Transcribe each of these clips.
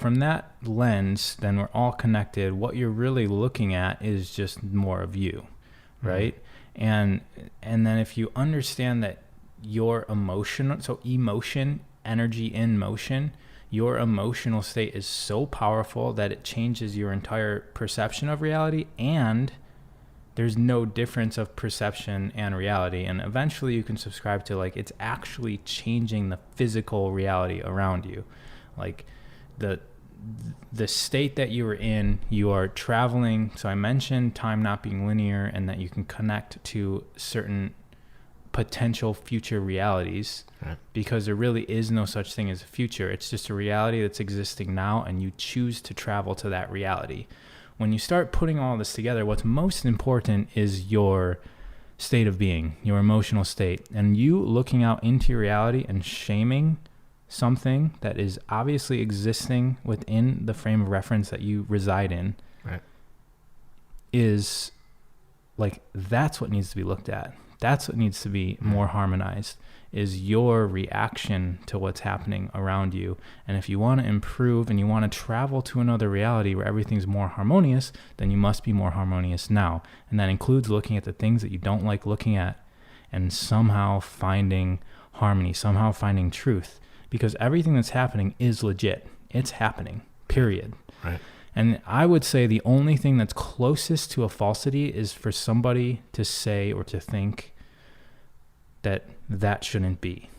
from that lens, then we're all connected. What you're really looking at is just more of you, right? And then if you understand that your emotion, so emotion, energy in motion, your emotional state is so powerful that it changes your entire perception of reality, and there's no difference of perception and reality. And eventually you can subscribe to like, it's actually changing the physical reality around you. Like the state that you were in, you are traveling. So I mentioned time not being linear, and that you can connect to certain potential future realities, right? Because there really is no such thing as a future. It's just a reality that's existing now, and you choose to travel to that reality. When you start putting all this together, what's most important is your state of being, your emotional state, and you looking out into your reality and shaming something that is obviously existing within the frame of reference that you reside in, right? Is like, that's what needs to be looked at. That's what needs to be more harmonized, is your reaction to what's happening around you. And if you want to improve and you want to travel to another reality where everything's more harmonious, then you must be more harmonious now. And that includes looking at the things that you don't like looking at and somehow finding harmony, somehow finding truth, because everything that's happening is legit. It's happening, period. Right. And I would say the only thing that's closest to a falsity is for somebody to say or to think that that shouldn't be.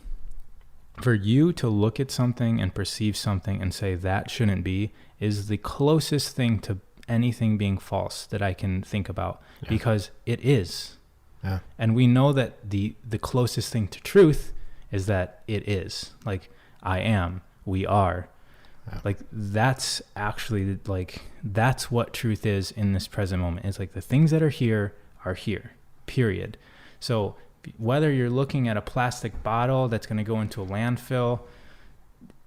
For you to look at something and perceive something and say that shouldn't be is the closest thing to anything being false that I can think about, because it is. Yeah. And we know that the closest thing to truth is that it is. Like, I am, we are. Yeah. Like, that's actually, like, that's what truth is in this present moment. It's like the things that are here, period. So whether you're looking at a plastic bottle that's going to go into a landfill,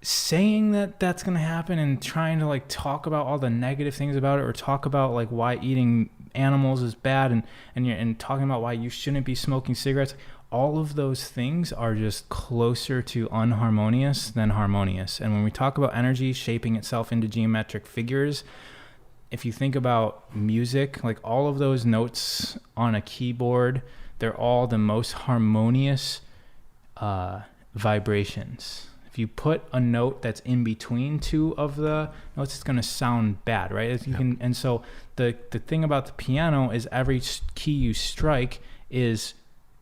saying that that's going to happen and trying to like talk about all the negative things about it, or talk about like why eating animals is bad, and talking about why you shouldn't be smoking cigarettes, all of those things are just closer to unharmonious than harmonious. And when we talk about energy shaping itself into geometric figures, if you think about music, like all of those notes on a keyboard, they're all the most harmonious vibrations. If you put a note that's in between two of the notes, it's going to sound bad, right? And so the thing about the piano is every key you strike is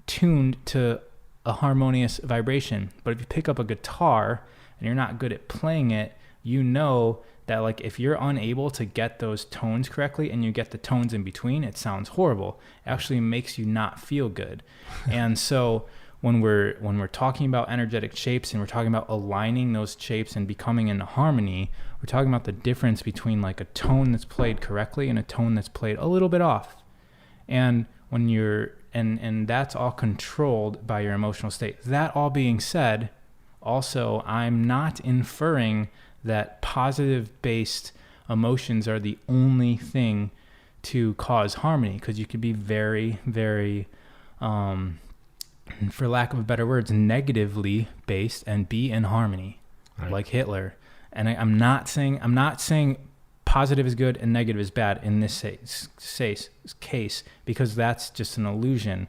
tuned to a harmonious vibration. But if you pick up a guitar and you're not good at playing it, you know that like if you're unable to get those tones correctly and you get the tones in between, it sounds horrible. It actually makes you not feel good. And so when we're talking about energetic shapes and we're talking about aligning those shapes and becoming in harmony, we're talking about the difference between like a tone that's played correctly and a tone that's played a little bit off. And when you're and that's all controlled by your emotional state. That all being said, also, I'm not inferring that positive-based emotions are the only thing to cause harmony, because you could be very, very, for lack of better words, negatively based and be in harmony, right, like Hitler. And I'm not saying positive is good and negative is bad in this case, because that's just an illusion.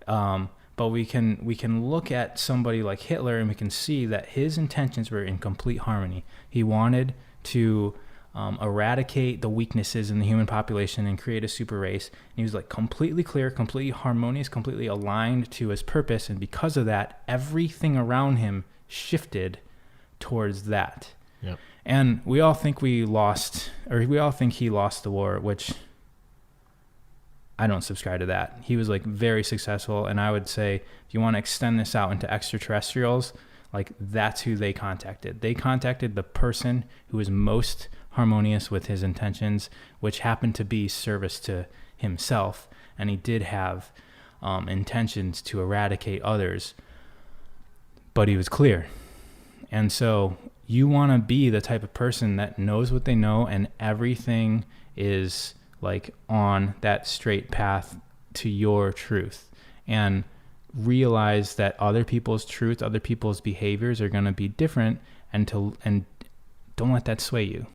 Yeah. But we can look at somebody like Hitler and we can see that his intentions were in complete harmony. He wanted to eradicate the weaknesses in the human population and create a super race. And he was like completely clear, completely harmonious, completely aligned to his purpose. And because of that, everything around him shifted towards that. Yep. And we all think he lost the war, which I don't subscribe to that. He was like very successful. And I would say, if you want to extend this out into extraterrestrials, like that's who they contacted. They contacted the person who was most harmonious with his intentions, which happened to be service to himself. And he did have intentions to eradicate others, but he was clear. And so you want to be the type of person that knows what they know, and everything is like on that straight path to your truth, and realize that other people's truth, other people's behaviors are going to be different, and don't let that sway you.